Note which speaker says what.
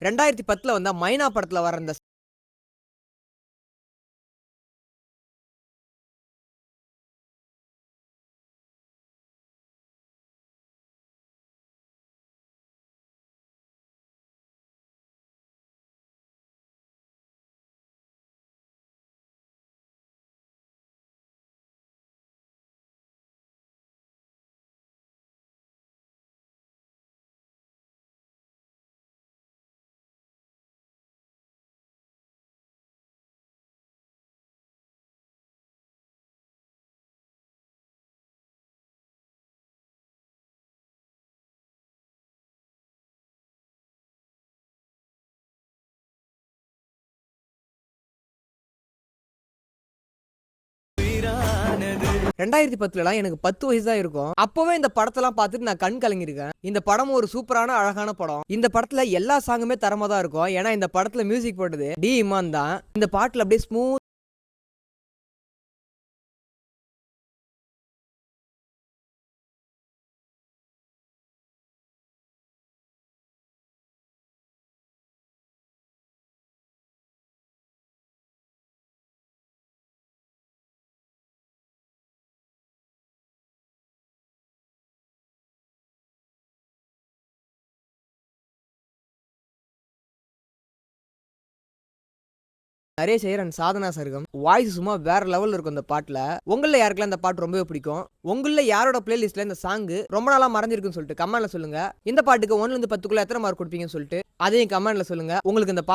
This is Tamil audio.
Speaker 1: 2010ல வந்த மைனா படத்துல வர அந்த 2010லாம் எனக்கு 10 வயசு தான் இருக்கும். அப்பவே இந்த படத்தெல்லாம் பார்த்துட்டு நான் கண் கலங்கியிருக்கேன். இந்த படம் ஒரு சூப்பரான அழகான படம். இந்த படத்துல எல்லா சாங்குமே தரமா தான் இருக்கும். ஏன்னா இந்த படத்துல மியூசிக் போட்டது டி இமான் தான். இந்த பாட்டுல அப்படியே நிறைய செய்யறேன் சாதனா சர்கம். வாய்ஸ் சும்மா வேற லெவல்ல இருக்கும் இந்த பாட்டுல. உங்கள யாருக்கெல்லாம் இந்த பாட்டு ரொம்பவே பிடிக்கும்? உங்கள யாரோட பிளேலிஸ்ட்ல இந்த சாங் ரொம்ப நாளா மறைஞ்சிருக்குன்னு சொல்லிட்டு கமெண்ட்ல சொல்லுங்க. இந்த பாட்டுக்கு 1ல இருந்து 10க்குள்ள எத்தனை மார்க் கொடுப்பீங்கன்னு சொல்லிட்டு அதையும் கமெண்ட்ல சொல்லுங்க. உங்களுக்கு இந்த